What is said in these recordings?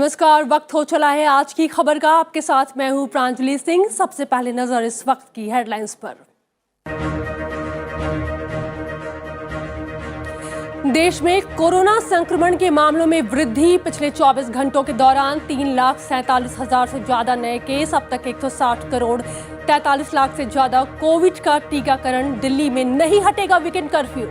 नमस्कार, वक्त हो चला है आज की खबर का। आपके साथ मैं हूं प्रांजलि सिंह। सबसे पहले नजर इस वक्त की हेडलाइंस पर। देश में कोरोना संक्रमण के मामलों में वृद्धि। पिछले 24 घंटों के दौरान 3,47,000 से ज्यादा नए केस। अब तक 160 करोड़ 43 लाख से ज्यादा कोविड का टीकाकरण। दिल्ली में नहीं हटेगा वीकेंड कर्फ्यू।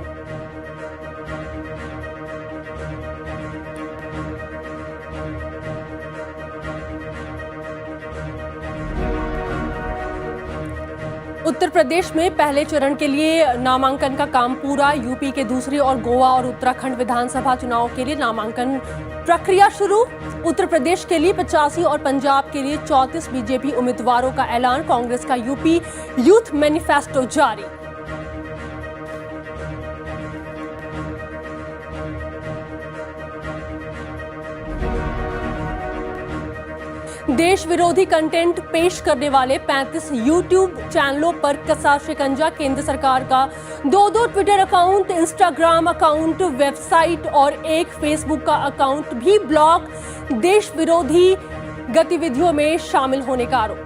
उत्तर प्रदेश में पहले चरण के लिए नामांकन का काम पूरा। यूपी के दूसरी और गोवा और उत्तराखंड विधानसभा चुनाव के लिए नामांकन प्रक्रिया शुरू। उत्तर प्रदेश के लिए 85 और पंजाब के लिए 34 बीजेपी उम्मीदवारों का ऐलान। कांग्रेस का यूपी यूथ मैनिफेस्टो जारी। देश विरोधी कंटेंट पेश करने वाले 35 यूट्यूब चैनलों पर कसा शिकंजा। केंद्र सरकार का 2 Twitter account, Instagram account, website और एक फेसबुक का अकाउंट भी ब्लॉक। देश विरोधी गतिविधियों में शामिल होने का आरोप।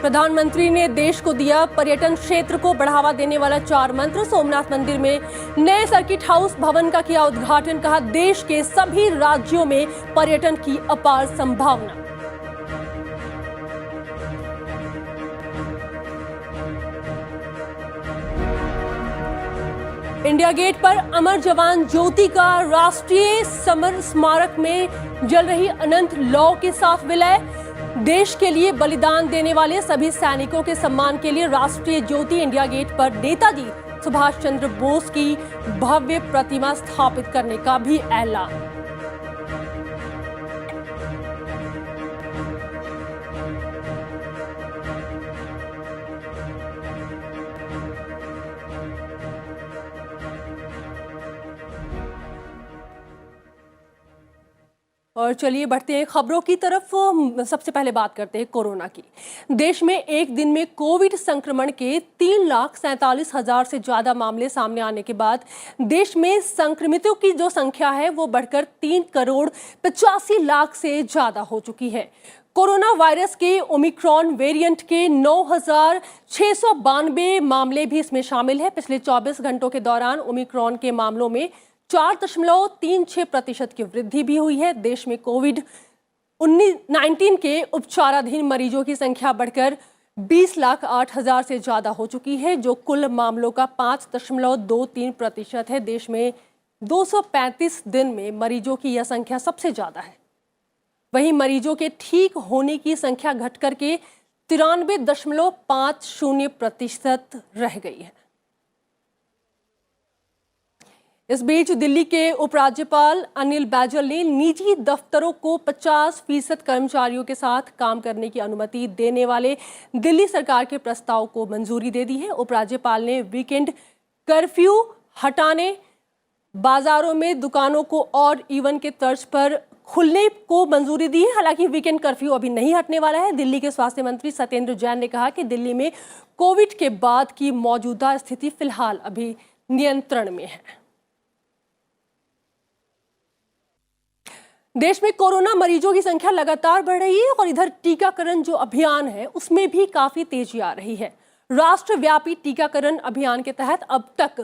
प्रधानमंत्री ने देश को दिया पर्यटन क्षेत्र को बढ़ावा देने वाला 4 मंत्र। सोमनाथ मंदिर में नए सर्किट हाउस भवन का किया उद्घाटन। कहा, देश के सभी राज्यों में पर्यटन की अपार संभावना। इंडिया गेट पर अमर जवान ज्योति का राष्ट्रीय समर स्मारक में जल रही अनंत लौ के साथ विलय। देश के लिए बलिदान देने वाले सभी सैनिकों के सम्मान के लिए राष्ट्रीय ज्योति। इंडिया गेट पर नेताजी सुभाष चंद्र बोस की भव्य प्रतिमा स्थापित करने का भी ऐलान। और चलिए बढ़ते हैं खबरों की तरफ। सबसे पहले बात करते हैं कोरोना की। देश में एक दिन में कोविड संक्रमण के 3,47,000 से ज्यादा मामले सामने आने के बाद देश में संक्रमितों की जो संख्या है वो बढ़कर 3 करोड़ 85 लाख से ज्यादा हो चुकी है। कोरोना वायरस के ओमिक्रॉन वेरिएंट के 9,692 मामले भी इसमें शामिल है। पिछले 24 घंटों के दौरान ओमिक्रॉन के मामलों में 4.36% की वृद्धि भी हुई है। देश में कोविड-19 के उपचाराधीन मरीजों की संख्या बढ़कर 20,08,000 से ज्यादा हो चुकी है, जो कुल मामलों का 5.23% है। देश में 235 दिन में मरीजों की यह संख्या सबसे ज्यादा है। वहीं मरीजों के ठीक होने की संख्या घटकर के 93.50% रह गई है। इस बीच दिल्ली के उपराज्यपाल अनिल बैजल ने निजी दफ्तरों को 50% कर्मचारियों के साथ काम करने की अनुमति देने वाले दिल्ली सरकार के प्रस्ताव को मंजूरी दे दी है। उपराज्यपाल ने वीकेंड कर्फ्यू हटाने, बाजारों में दुकानों को और इवन के तर्ज पर खुलने को मंजूरी दी है। हालांकि वीकेंड कर्फ्यू अभी नहीं हटने वाला है। दिल्ली के स्वास्थ्य मंत्री सत्येंद्र जैन ने कहा कि दिल्ली में कोविड के बाद की मौजूदा स्थिति फिलहाल अभी नियंत्रण में है। देश में कोरोना मरीजों की संख्या लगातार बढ़ रही है और इधर टीकाकरण जो अभियान है उसमें भी काफी तेजी आ रही है। राष्ट्रव्यापी टीकाकरण अभियान के तहत अब तक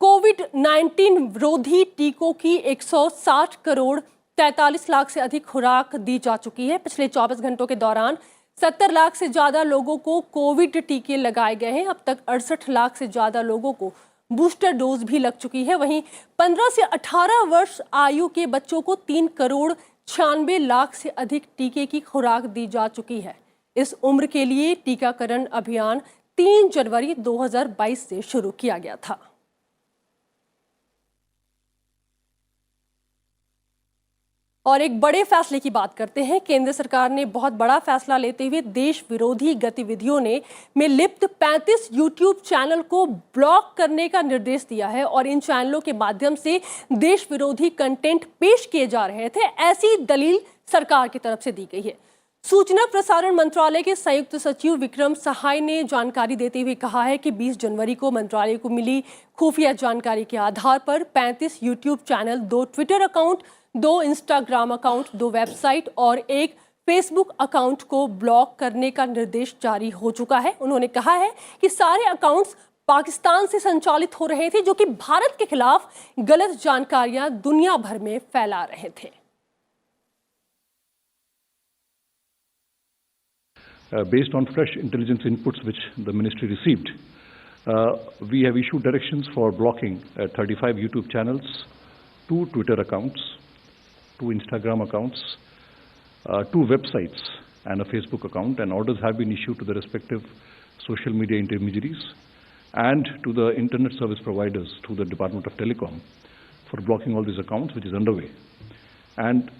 कोविड-19 विरोधी टीकों की 160 करोड़ 43 लाख से अधिक खुराक दी जा चुकी है। पिछले 24 घंटों के दौरान 70 लाख से ज्यादा लोगों को कोविड टीके लगाए गए हैं। अब तक 68 लाख से ज्यादा लोगों को बूस्टर डोज भी लग चुकी है। वहीं 15 से 18 वर्ष आयु के बच्चों को 3 करोड़ 96 लाख से अधिक टीके की खुराक दी जा चुकी है। इस उम्र के लिए टीकाकरण अभियान 3 जनवरी 2022 से शुरू किया गया था। और एक बड़े फैसले की बात करते हैं। केंद्र सरकार ने बहुत बड़ा फैसला लेते हुए देश विरोधी गतिविधियों में लिप्त 35 यूट्यूब चैनल को ब्लॉक करने का निर्देश दिया है और इन चैनलों के माध्यम से देश विरोधी कंटेंट पेश किए जा रहे थे, ऐसी दलील सरकार की तरफ से दी गई है। सूचना प्रसारण मंत्रालय के संयुक्त सचिव विक्रम सहाय ने जानकारी देते हुए कहा है कि 20 जनवरी को मंत्रालय को मिली खुफिया जानकारी के आधार पर 35 YouTube channel, 2 Twitter account, 2 Instagram account, 2 website और 1 फेसबुक अकाउंट को ब्लॉक करने का निर्देश जारी हो चुका है। उन्होंने कहा है कि सारे अकाउंट्स पाकिस्तान से संचालित हो रहे थे, जो कि भारत के खिलाफ गलत जानकारियां दुनिया भर में फैला रहे थे। Based on fresh intelligence inputs which the ministry received, we have issued directions for blocking 35 YouTube channels, 2 Twitter accounts, 2 Instagram accounts, 2 websites and a Facebook account, and orders have been issued to the respective social media intermediaries and to the internet service providers through the Department of Telecom for blocking all these accounts, which is underway. And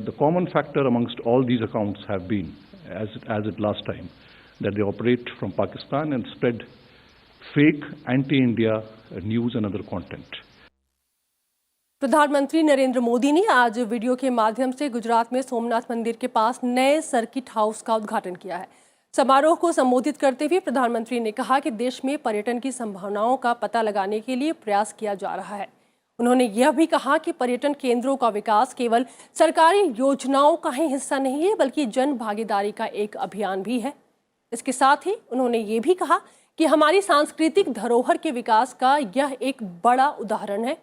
the common factor amongst all these accounts have been, as it last time, that they operate from Pakistan and spread fake anti-India news and other content. प्रधानमंत्री नरेंद्र मोदी ने आज video के माध्यम से गुजरात में सोमनाथ मंदिर के पास नए सर्किट हाउस का उद्घाटन किया है। समारोह को संबोधित करते हुए प्रधानमंत्री ने कहा कि देश में पर्यटन की संभावनाओं का पता लगाने के लिए प्रयास किया जा रहा है। उन्होंने यह भी कहा कि पर्यटन केंद्रों का विकास केवल सरकारी योजनाओं का ही हिस्सा नहीं है, बल्कि जन भागीदारी का एक अभियान भी है। इसके साथ ही उन्होंने ये भी कहा कि हमारी सांस्कृतिक धरोहर के विकास का यह एक बड़ा उदाहरण है।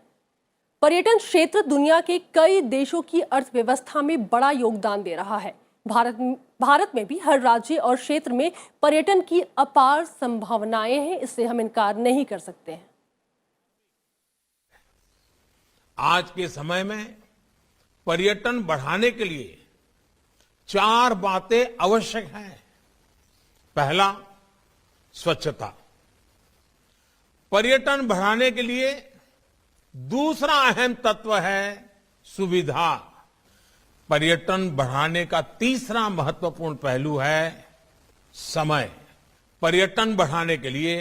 पर्यटन क्षेत्र दुनिया के कई देशों की अर्थव्यवस्था में बड़ा योगदान दे रहा है। भारत में भी हर राज्य और क्षेत्र में पर्यटन की अपार संभावनाएं हैं, इससे हम इनकार नहीं कर सकते हैं। आज के समय में पर्यटन बढ़ाने के लिए 4 बातें आवश्यक हैं। पहला, स्वच्छता। पर्यटन बढ़ाने के लिए दूसरा अहम तत्व है सुविधा। पर्यटन बढ़ाने का तीसरा महत्वपूर्ण पहलू है समय। पर्यटन बढ़ाने के लिए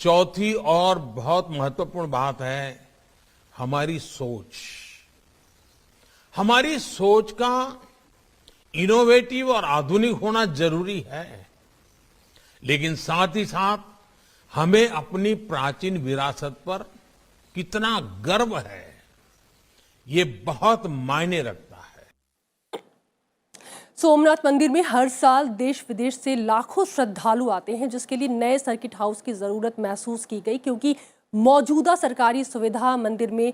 चौथी और बहुत महत्वपूर्ण बात है हमारी सोच। हमारी सोच का इनोवेटिव और आधुनिक होना जरूरी है, लेकिन साथ ही साथ हमें अपनी प्राचीन विरासत पर कितना गर्व है, ये बहुत मायने रखता है। सोमनाथ मंदिर में हर साल देश विदेश से लाखों श्रद्धालु आते हैं, जिसके लिए नए सर्किट हाउस की जरूरत महसूस की गई, क्योंकि मौजूदा सरकारी सुविधा मंदिर में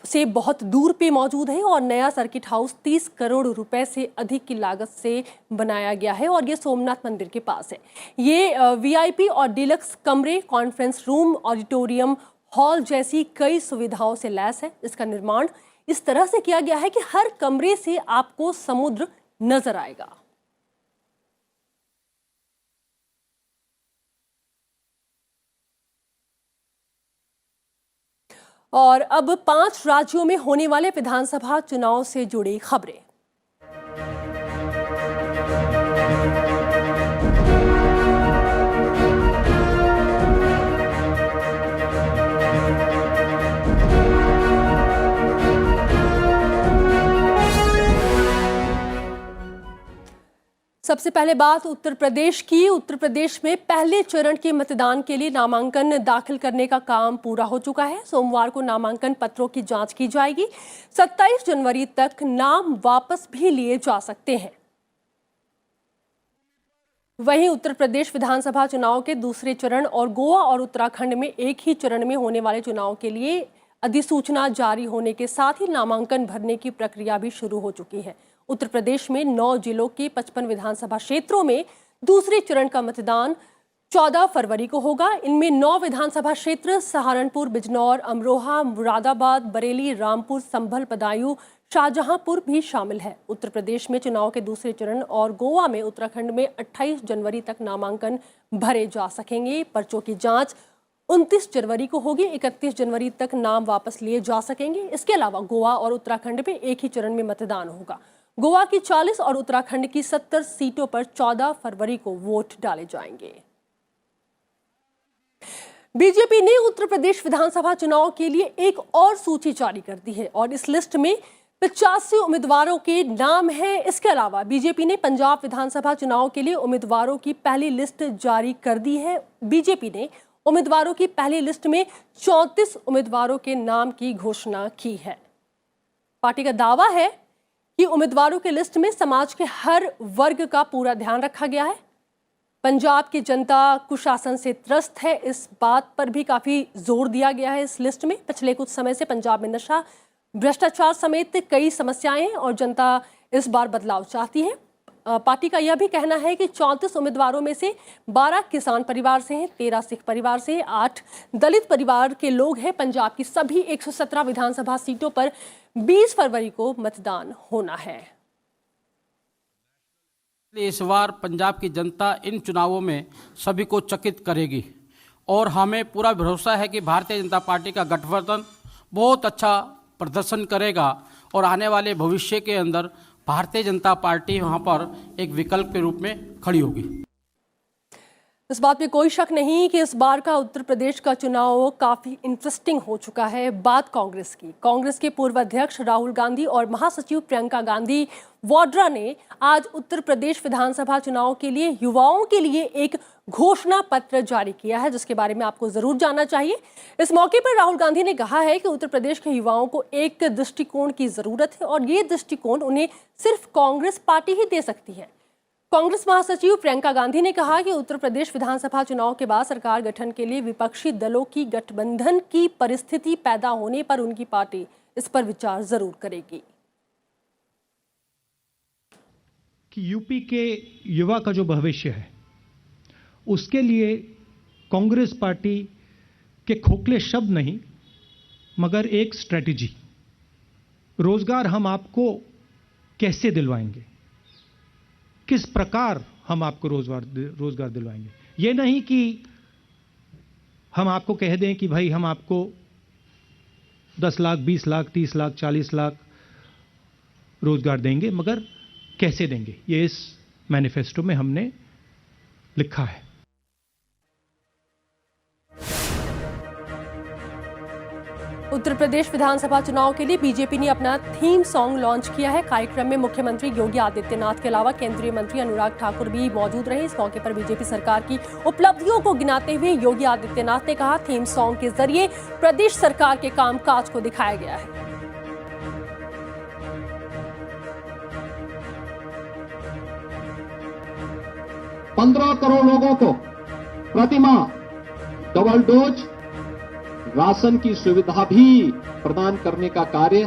से बहुत दूर पे मौजूद है और नया सर्किट हाउस 30 करोड़ रुपए से अधिक की लागत से बनाया गया है और ये सोमनाथ मंदिर के पास है। ये वीआईपी और डिलक्स कमरे, कॉन्फ्रेंस रूम, ऑडिटोरियम हॉल जैसी कई सुविधाओं से लैस है। इसका निर्माण इस तरह से किया गया है कि हर कमरे से आपको समुद्र नजर आएगा। और अब 5 राज्यों में होने वाले विधानसभा चुनाव से जुड़ी खबरें। सबसे पहले बात उत्तर प्रदेश की। उत्तर प्रदेश में पहले चरण के मतदान के लिए नामांकन दाखिल करने का काम पूरा हो चुका है। सोमवार को नामांकन पत्रों की जांच की जाएगी। 27 जनवरी तक नाम वापस भी लिए जा सकते हैं। वहीं उत्तर प्रदेश विधानसभा चुनाव के दूसरे चरण और गोवा और उत्तराखंड में एक ही चरण में होने वाले चुनाव के लिए अधिसूचना जारी होने के साथ ही नामांकन भरने की प्रक्रिया भी शुरू हो चुकी है। उत्तर प्रदेश में 9 जिलों के 55 विधानसभा क्षेत्रों में दूसरे चरण का मतदान 14 फरवरी को होगा। इनमें 9 विधानसभा क्षेत्र सहारनपुर, बिजनौर, अमरोहा, मुरादाबाद, बरेली, रामपुर, संभल, बदायूं, शाहजहांपुर भी शामिल है। उत्तर प्रदेश में चुनाव के दूसरे चरण और गोवा में उत्तराखंड में 28 जनवरी तक नामांकन भरे जा सकेंगे। पर्चों की जांच 29 जनवरी को होगी। 31 जनवरी तक नाम वापस लिए जा सकेंगे। इसके अलावा गोवा और उत्तराखंड में एक ही चरण में मतदान होगा। गोवा की 40 और उत्तराखंड की 70 सीटों पर 14 फरवरी को वोट डाले जाएंगे। बीजेपी ने उत्तर प्रदेश विधानसभा चुनाव के लिए एक और सूची जारी कर दी है और इस लिस्ट में 85 उम्मीदवारों के नाम हैं। इसके अलावा बीजेपी ने पंजाब विधानसभा चुनाव के लिए उम्मीदवारों की पहली लिस्ट जारी कर दी है। बीजेपी ने उम्मीदवारों की पहली लिस्ट में 34 उम्मीदवारों के नाम की घोषणा की है। पार्टी का दावा है कि उम्मीदवारों की लिस्ट में समाज के हर वर्ग का पूरा ध्यान रखा गया है। पंजाब की जनता कुशासन से त्रस्त है, इस बात पर भी काफी जोर दिया गया है इस लिस्ट में। पिछले कुछ समय से पंजाब में नशा, भ्रष्टाचार समेत कई समस्याएं हैं और जनता इस बार बदलाव चाहती है। पार्टी का यह भी कहना है कि 34 उम्मीदवारों में से 12 किसान परिवार से हैं, 13 सिख परिवार से, 8 दलित परिवार के लोग हैं। पंजाब की सभी 117 विधानसभा सीटों पर 20 फरवरी को मतदान होना है। इस बार पंजाब की जनता इन चुनावों में सभी को चकित करेगी और हमें पूरा भरोसा है कि भारतीय जनता पार्टी का गठबंधन बहुत अच्छा प्रदर्शन करेगा और आने वाले भविष्य के अंदर भारतीय जनता पार्टी वहां पर एक विकल्प के रूप में खड़ी होगी। इस बात में कोई शक नहीं कि इस बार का उत्तर प्रदेश का चुनाव काफी इंटरेस्टिंग हो चुका है। बात कांग्रेस की। कांग्रेस के पूर्व अध्यक्ष राहुल गांधी और महासचिव प्रियंका गांधी वाड्रा ने आज उत्तर प्रदेश विधानसभा चुनाव के लिए युवाओं के लिए एक घोषणा पत्र जारी किया है, जिसके बारे में आपको जरूर जानना चाहिए। इस मौके पर राहुल गांधी ने कहा है कि उत्तर प्रदेश के युवाओं को एक दृष्टिकोण की जरूरत है और ये दृष्टिकोण उन्हें सिर्फ कांग्रेस पार्टी ही दे सकती है। कांग्रेस महासचिव प्रियंका गांधी ने कहा कि उत्तर प्रदेश विधानसभा चुनाव के बाद सरकार गठन के लिए विपक्षी दलों की गठबंधन की परिस्थिति पैदा होने पर उनकी पार्टी इस पर विचार जरूर करेगी। कि यूपी के युवा का जो भविष्य है उसके लिए कांग्रेस पार्टी के खोखले शब्द नहीं मगर एक स्ट्रेटजी, रोजगार हम आपको कैसे दिलवाएंगे, किस प्रकार हम आपको रोजगार दिलवाएंगे। ये नहीं कि हम आपको कह दें कि भाई हम आपको 10 लाख, 20 लाख, 30 लाख, 40 लाख रोजगार देंगे, मगर कैसे देंगे, ये इस मैनिफेस्टो में हमने लिखा है। उत्तर प्रदेश विधानसभा चुनाव के लिए बीजेपी ने अपना थीम सॉन्ग लॉन्च किया है। कार्यक्रम में मुख्यमंत्री योगी आदित्यनाथ के अलावा केंद्रीय मंत्री अनुराग ठाकुर भी मौजूद रहे। इस मौके पर बीजेपी सरकार की उपलब्धियों को गिनाते हुए योगी आदित्यनाथ ने कहा, थीम सॉन्ग के जरिए प्रदेश सरकार के कामकाज को दिखाया गया है। 15 करोड़ लोगों को प्रतिमाह डबल डोज राशन की सुविधा भी प्रदान करने का कार्य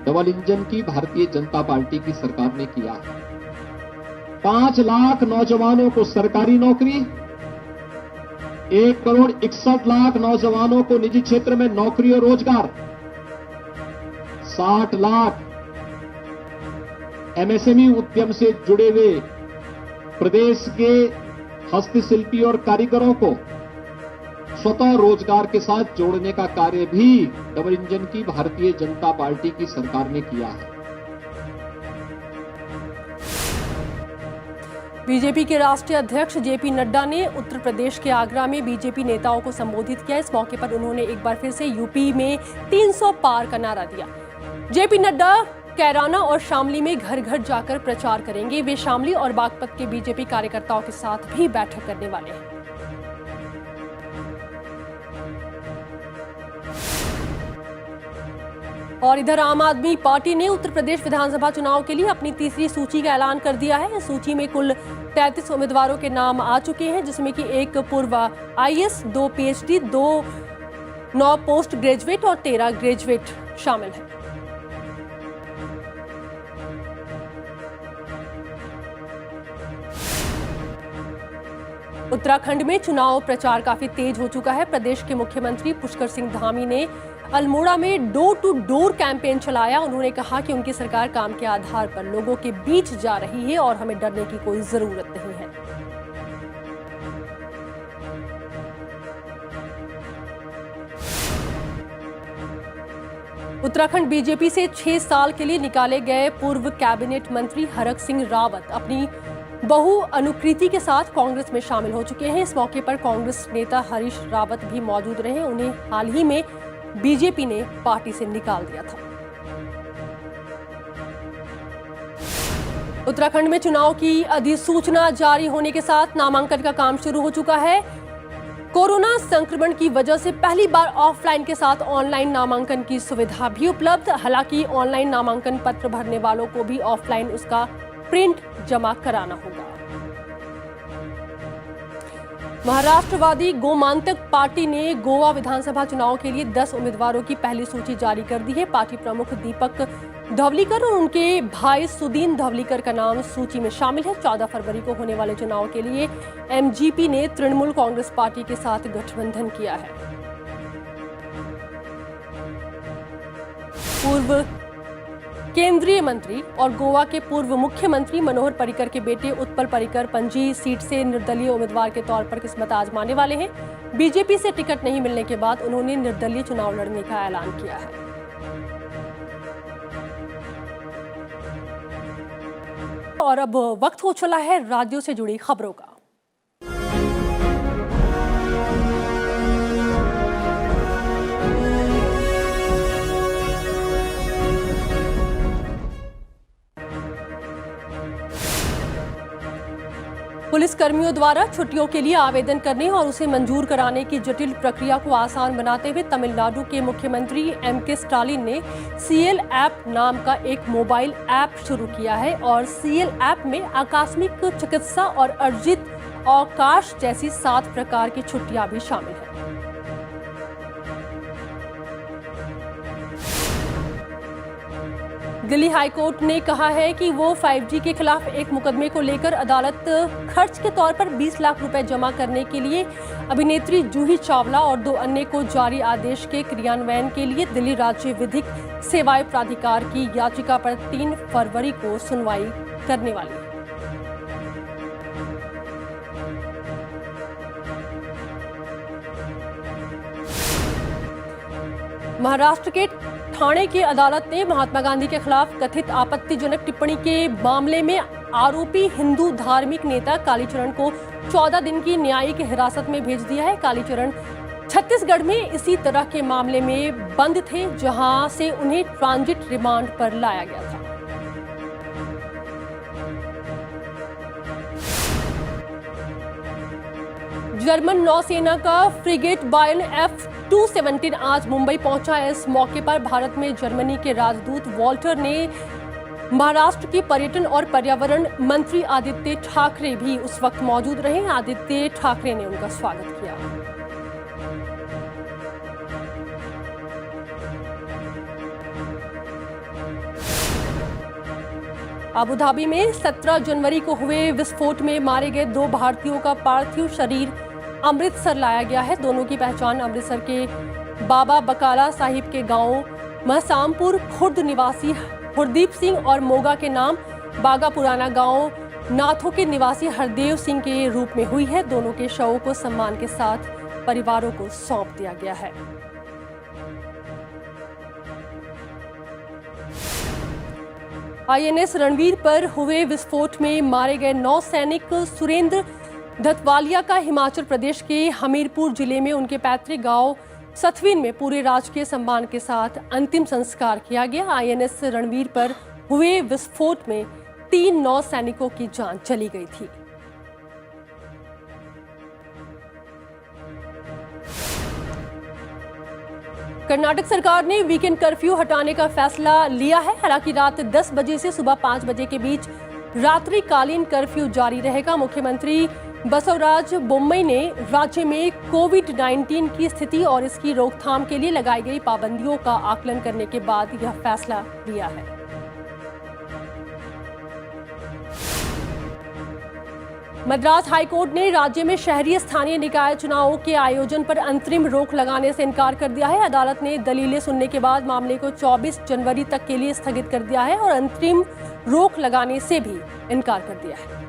डबल इंजन की भारतीय जनता पार्टी की सरकार ने किया है। 5 लाख नौजवानों को सरकारी नौकरी, 1 करोड़ 61 लाख नौजवानों को निजी क्षेत्र में नौकरी और रोजगार, 60 लाख एमएसएमई उद्यम से जुड़े हुए प्रदेश के हस्तशिल्पी और कारीगरों को स्वतः रोजगार के साथ जोड़ने का कार्य भी डबल इंजन की भारतीय जनता पार्टी की सरकार ने किया है। बीजेपी के राष्ट्रीय अध्यक्ष जेपी नड्डा ने उत्तर प्रदेश के आगरा में बीजेपी नेताओं को संबोधित किया। इस मौके पर उन्होंने एक बार फिर से यूपी में 300 पार का नारा दिया। जेपी नड्डा कैराना और शामली में घर घर जाकर प्रचार करेंगे। वे शामली और बागपत के बीजेपी कार्यकर्ताओं के साथ भी बैठक करने वाले हैं। और इधर आम आदमी पार्टी ने उत्तर प्रदेश विधानसभा चुनाव के लिए अपनी तीसरी सूची का ऐलान कर दिया है। इस सूची में कुल 33 उम्मीदवारों के नाम आ चुके हैं, जिसमें कि 1 पूर्व आईएएस, 2 पीएचडी, 2 9 पोस्ट ग्रेजुएट और 13 ग्रेजुएट शामिल हैं। उत्तराखंड में चुनाव प्रचार काफी तेज हो चुका है। प्रदेश के मुख्यमंत्री पुष्कर सिंह धामी ने अल्मोड़ा में डोर टू डोर कैंपेन चलाया। उन्होंने कहा कि उनकी सरकार काम के आधार पर लोगों के बीच जा रही है और हमें डरने की कोई जरूरत नहीं है। उत्तराखंड बीजेपी से 6 साल के लिए निकाले गए पूर्व कैबिनेट मंत्री हरक सिंह रावत अपनी बहु अनुकृति के साथ कांग्रेस में शामिल हो चुके हैं। इस मौके पर कांग्रेस नेता हरीश रावत भी मौजूद रहे। उन्हें हाल ही में बीजेपी ने पार्टी से निकाल दिया था। उत्तराखंड में चुनाव की अधिसूचना जारी होने के साथ नामांकन का काम शुरू हो चुका है। कोरोना संक्रमण की वजह से पहली बार ऑफलाइन के साथ ऑनलाइन नामांकन की सुविधा भी उपलब्ध। हालांकि ऑनलाइन नामांकन पत्र भरने वालों को भी ऑफलाइन उसका प्रिंट जमा कराना होगा। महाराष्ट्रवादी गोमांतक पार्टी ने गोवा विधानसभा चुनाव के लिए 10 उम्मीदवारों की पहली सूची जारी कर दी है। पार्टी प्रमुख दीपक धवलीकर और उनके भाई सुदीन धवलीकर का नाम सूची में शामिल है। 14 फरवरी को होने वाले चुनाव के लिए एमजीपी ने तृणमूल कांग्रेस पार्टी के साथ गठबंधन किया है। पूर्व केंद्रीय मंत्री और गोवा के पूर्व मुख्यमंत्री मनोहर पर्रिकर के बेटे उत्पल पर्रिकर पणजी सीट से निर्दलीय उम्मीदवार के तौर पर किस्मत आजमाने वाले हैं। बीजेपी से टिकट नहीं मिलने के बाद उन्होंने निर्दलीय चुनाव लड़ने का ऐलान किया है। और अब वक्त हो चला है राज्यों से जुड़ी खबरों का। पुलिस कर्मियों द्वारा छुट्टियों के लिए आवेदन करने और उसे मंजूर कराने की जटिल प्रक्रिया को आसान बनाते हुए तमिलनाडु के मुख्यमंत्री एमके स्टालिन ने सीएल ऐप नाम का एक मोबाइल ऐप शुरू किया है और सीएल ऐप में आकस्मिक चिकित्सा और अर्जित अवकाश जैसी 7 प्रकार की छुट्टियां भी शामिल हैं। दिल्ली हाईकोर्ट ने कहा है कि वो 5G के खिलाफ एक मुकदमे को लेकर अदालत खर्च के तौर पर 20 लाख रुपए जमा करने के लिए अभिनेत्री जूही चावला और 2 अन्य को जारी आदेश के क्रियान्वयन के लिए दिल्ली राज्य विधिक सेवाएं प्राधिकार की याचिका पर 3 फरवरी को सुनवाई करने वाली है। महाराष्ट्र के ठाणे की अदालत ने महात्मा गांधी के खिलाफ कथित आपत्तिजनक टिप्पणी के मामले में आरोपी हिंदू धार्मिक नेता कालीचरण को 14 दिन की न्यायिक हिरासत में भेज दिया है। कालीचरण छत्तीसगढ़ में इसी तरह के मामले में बंद थे, जहां से उन्हें ट्रांजिट रिमांड पर लाया गया था। जर्मन नौसेना का फ्रिगेट बायर्न F-217 आज मुंबई पहुंचा है। इस मौके पर भारत में जर्मनी के राजदूत वॉल्टर ने महाराष्ट्र के पर्यटन और पर्यावरण मंत्री आदित्य ठाकरे भी उस वक्त मौजूद रहे। आदित्य ठाकरे ने उनका स्वागत किया। अबू धाबी में 17 जनवरी को हुए विस्फोट में मारे गए 2 भारतीयों का पार्थिव शरीर अमृतसर लाया गया है। दोनों की पहचान अमृतसर के बाबा बकाला साहिब के गांव महसामपुर खुर्द निवासी हरदीप सिंह और मोगा के नाम बागा पुराना गांव नाथों के निवासी हरदेव सिंह के रूप में हुई है। दोनों के शवों को सम्मान के साथ परिवारों को सौंप दिया गया है। आईएनएस रणवीर पर हुए विस्फोट में मारे गए नौसैनिक सुरेंद्र धतवालिया का हिमाचल प्रदेश के हमीरपुर जिले में उनके पैतृक गांव सतवीन में पूरे राजकीय सम्मान के साथ अंतिम संस्कार किया गया। आईएनएस रणवीर पर हुए विस्फोट में 3 नौसैनिकों की जान चली गई थी। कर्नाटक सरकार ने वीकेंड कर्फ्यू हटाने का फैसला लिया है। हालांकि रात 10 बजे से सुबह 5 बजे के बीच रात्रिकालीन कर्फ्यू जारी रहेगा। मुख्यमंत्री बसवराज बोम्मई ने राज्य में कोविड-19 की स्थिति और इसकी रोकथाम के लिए लगाई गई पाबंदियों का आकलन करने के बाद यह फैसला लिया है। मद्रास हाईकोर्ट ने राज्य में शहरी स्थानीय निकाय चुनावों के आयोजन पर अंतरिम रोक लगाने से इनकार कर दिया है। अदालत ने दलीलें सुनने के बाद मामले को 24 जनवरी तक के लिए स्थगित कर दिया है और अंतरिम रोक लगाने से भी इनकार कर दिया है।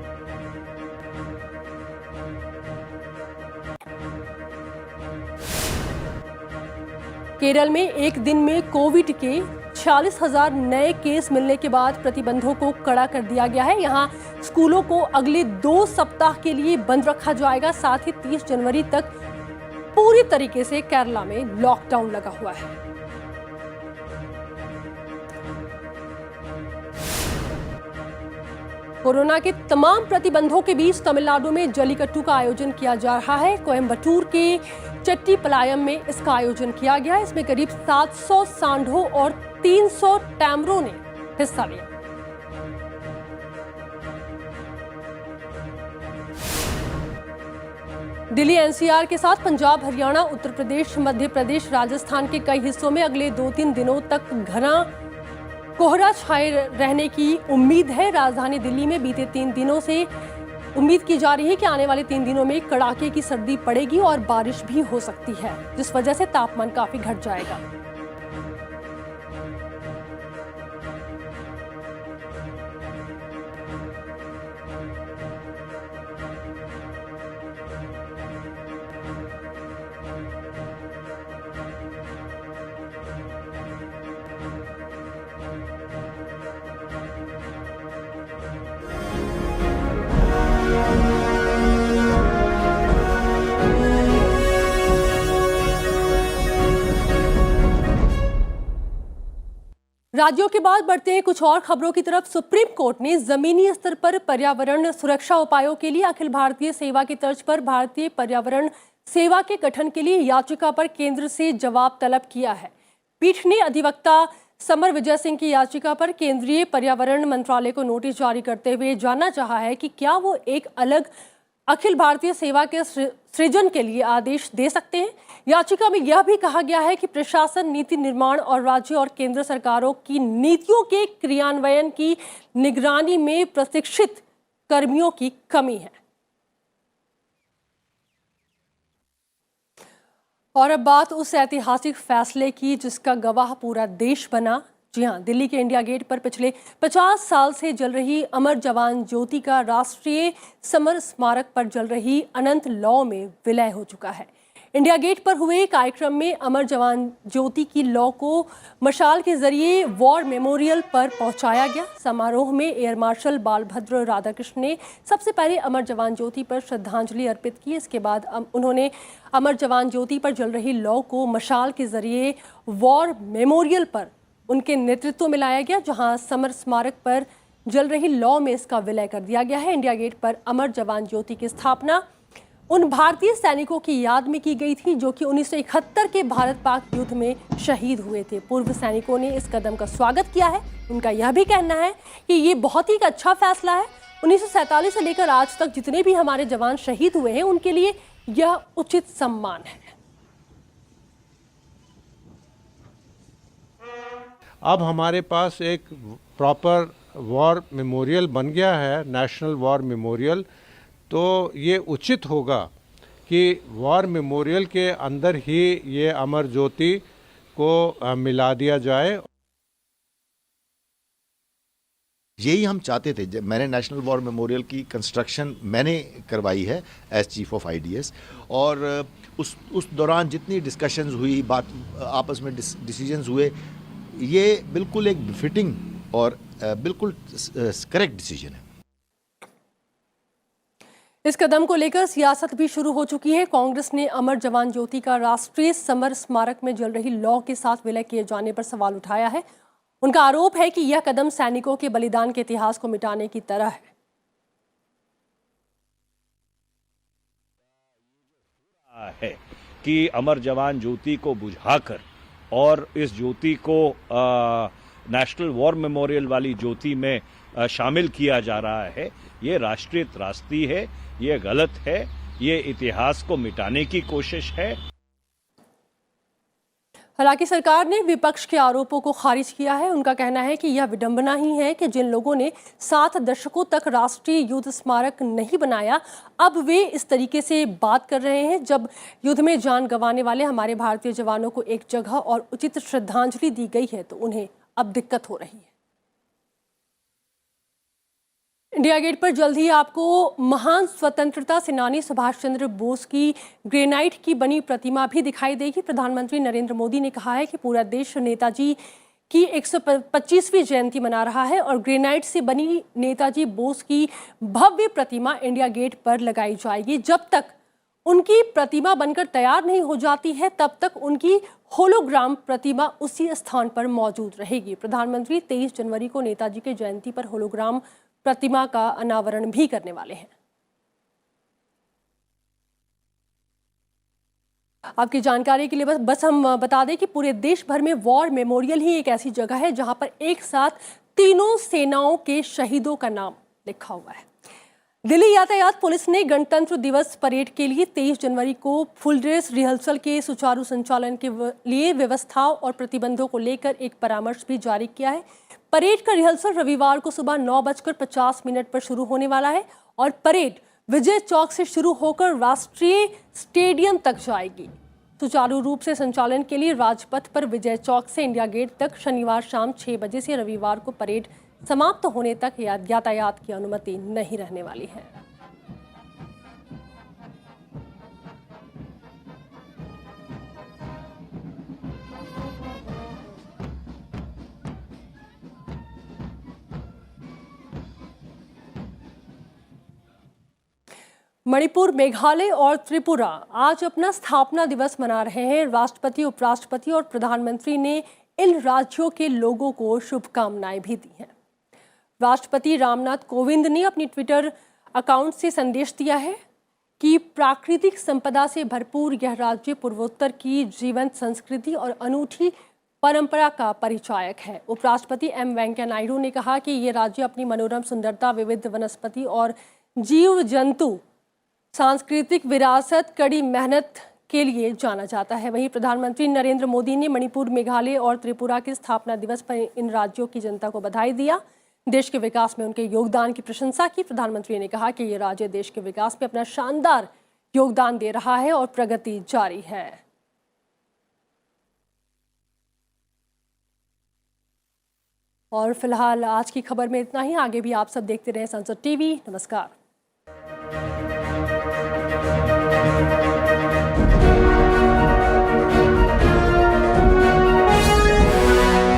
केरल में एक दिन में कोविड के 46,000 नए केस मिलने के बाद प्रतिबंधों को कड़ा कर दिया गया है। यहां स्कूलों को अगले 2 सप्ताह के लिए बंद रखा जाएगा। साथ ही 30 जनवरी तक पूरी तरीके से केरला में लॉकडाउन लगा हुआ है। कोरोना के तमाम प्रतिबंधों के बीच तमिलनाडु में जल्लीकट्टू का आयोजन किया जा रहा है। कोयम्बटूर के चट्टीपलायम में इसका आयोजन किया गया। इसमें करीब 700 सांडों और 300 टैमरों ने हिस्सा लिया। दिल्ली एनसीआर के साथ पंजाब, हरियाणा, उत्तर प्रदेश, मध्य प्रदेश, राजस्थान के कई हिस्सों में अगले 2-3 दिनों तक घना कोहरा छाए रहने की उम्मीद है। राजधानी दिल्ली में बीते 3 दिनों से उम्मीद की जा रही है कि आने वाले 3 दिनों में कड़ाके की सर्दी पड़ेगी और बारिश भी हो सकती है, जिस वजह से तापमान काफी घट जाएगा। राज्यों के बाद बढ़ते हैं कुछ और खबरों की तरफ। सुप्रीम कोर्ट ने जमीनी स्तर पर पर्यावरण सुरक्षा उपायों के लिए अखिल भारतीय सेवा की तर्ज पर भारतीय पर्यावरण सेवा के गठन के लिए याचिका पर केंद्र से जवाब तलब किया है। पीठ ने अधिवक्ता समर विजय सिंह की याचिका पर केंद्रीय पर्यावरण मंत्रालय को नोटिस जारी करते हुए जानना चाहा है कि क्या वो एक अलग अखिल भारतीय सेवा के सृजन के लिए आदेश दे सकते हैं। याचिका में यह भी कहा गया है कि प्रशासन, नीति निर्माण और राज्य और केंद्र सरकारों की नीतियों के क्रियान्वयन की निगरानी में प्रशिक्षित कर्मियों की कमी है। और अब बात उस ऐतिहासिक फैसले की जिसका गवाह पूरा देश बना। जी हां, दिल्ली के इंडिया गेट पर पिछले 50 साल से जल रही अमर जवान ज्योति का राष्ट्रीय समर स्मारक पर जल रही अनंत लौ में विलय हो चुका है। इंडिया गेट पर हुए कार्यक्रम में अमर जवान ज्योति की लौ को मशाल के जरिए वॉर मेमोरियल पर पहुंचाया गया। समारोह में एयर मार्शल बालभद्र राधाकृष्ण ने सबसे पहले अमर जवान ज्योति पर श्रद्धांजलि अर्पित की। इसके बाद उन्होंने अमर जवान ज्योति पर जल रही लौ को मशाल के जरिए वॉर मेमोरियल पर उनके नेतृत्व में लाया गया, जहां समर स्मारक पर जल रही लौ में इसका विलय कर दिया गया है। इंडिया गेट पर अमर जवान ज्योति की स्थापना उन भारतीय सैनिकों की याद में की गई थी जो कि 1971 के भारत पाक युद्ध में शहीद हुए थे। पूर्व सैनिकों ने इस कदम का स्वागत किया है। उनका यह भी कहना है कि ये बहुत ही अच्छा फैसला है। 1947 से लेकर आज तक जितने भी हमारे जवान शहीद हुए हैं उनके लिए यह उचित सम्मान है। अब हमारे पास एक प्रॉपर वॉर मेमोरियल बन गया है, नेशनल वॉर मेमोरियल। तो ये उचित होगा कि वॉर मेमोरियल के अंदर ही ये अमर ज्योति को मिला दिया जाए। यही हम चाहते थे। जब मैंने नेशनल वॉर मेमोरियल की कंस्ट्रक्शन मैंने करवाई है एज चीफ ऑफ आईडीएस, और उस दौरान जितनी डिस्कशंस हुई, बात आपस में डिसीजंस हुए, ये बिल्कुल एक फिटिंग और बिल्कुल करेक्ट डिसीजन है। इस कदम को लेकर सियासत भी शुरू हो चुकी है। कांग्रेस ने अमर जवान ज्योति का राष्ट्रीय समर स्मारक में जल रही लौ के साथ विलय किए जाने पर सवाल उठाया है। उनका आरोप है कि यह कदम सैनिकों के बलिदान के इतिहास को मिटाने की तरह है कि अमर जवान ज्योति को बुझाकर और इस ज्योति को नेशनल वॉर मेमोरियल वाली ज्योति में शामिल किया जा रहा है। ये राष्ट्रीय त्रासदी है, ये गलत है, ये इतिहास को मिटाने की कोशिश है। हालांकि सरकार ने विपक्ष के आरोपों को खारिज किया है। उनका कहना है कि यह विडंबना ही है कि जिन लोगों ने 7 दशकों तक राष्ट्रीय युद्ध स्मारक नहीं बनाया, अब वे इस तरीके से बात कर रहे हैं। जब युद्ध में जान गंवाने वाले हमारे भारतीय जवानों को एक जगह और उचित श्रद्धांजलि दी गई है तो उन्हें अब दिक्कत हो रही है। इंडिया गेट पर जल्द ही आपको महान स्वतंत्रता सेनानी सुभाष चंद्र बोस की ग्रेनाइट की बनी प्रतिमा भी दिखाई देगी। प्रधानमंत्री नरेंद्र मोदी ने कहा है कि पूरा देश नेताजी की 125वीं जयंती मना रहा है और ग्रेनाइट से बनी नेताजी बोस की भव्य प्रतिमा इंडिया गेट पर लगाई जाएगी। जब तक उनकी प्रतिमा बनकर तैयार नहीं हो जाती है तब तक उनकी होलोग्राम प्रतिमा उसी स्थान पर मौजूद रहेगी। प्रधानमंत्री 23 जनवरी को नेताजी की जयंती पर होलोग्राम प्रतिमा का अनावरण भी करने वाले हैं। आपकी जानकारी के लिए बस हम बता दें कि पूरे देश भर में वॉर मेमोरियल ही एक ऐसी जगह है जहां पर एक साथ तीनों सेनाओं के शहीदों का नाम लिखा हुआ है। दिल्ली यातायात पुलिस ने गणतंत्र दिवस परेड के लिए 23 जनवरी को फुल ड्रेस रिहर्सल के सुचारू संचालन के लिए व्यवस्थाओं और प्रतिबंधों को लेकर एक परामर्श भी जारी किया है। परेड का रिहर्सल रविवार को सुबह 9:50 पर शुरू होने वाला है और परेड विजय चौक से शुरू होकर राष्ट्रीय स्टेडियम तक जाएगी। सुचारू रूप से संचालन के लिए राजपथ पर विजय चौक से इंडिया गेट तक शनिवार शाम 6 बजे से रविवार को परेड समाप्त होने तक यातायात की अनुमति नहीं रहने वाली है। मणिपुर, मेघालय और त्रिपुरा आज अपना स्थापना दिवस मना रहे हैं। राष्ट्रपति, उपराष्ट्रपति और प्रधानमंत्री ने इन राज्यों के लोगों को शुभकामनाएं भी दी हैं। राष्ट्रपति रामनाथ कोविंद ने अपनी ट्विटर अकाउंट से संदेश दिया है कि प्राकृतिक संपदा से भरपूर यह राज्य पूर्वोत्तर की जीवंत संस्कृति और अनूठी परंपरा का परिचायक है। उपराष्ट्रपति एम वेंकैया नायडू ने कहा कि ये राज्य अपनी मनोरम सुंदरता, विविध वनस्पति और जीव जंतु सांस्कृतिक विरासत, कड़ी मेहनत के लिए जाना जाता है। वहीं प्रधानमंत्री नरेंद्र मोदी ने मणिपुर, मेघालय और त्रिपुरा के स्थापना दिवस पर इन राज्यों की जनता को बधाई दिया। देश के विकास में उनके योगदान की प्रशंसा की। प्रधानमंत्री ने कहा कि ये राज्य देश के विकास में अपना शानदार योगदान दे रहा है और प्रगति जारी है। और फिलहाल आज की खबर में इतना ही। आगे भी आप सब देखते रहें संसद टीवी। नमस्कार।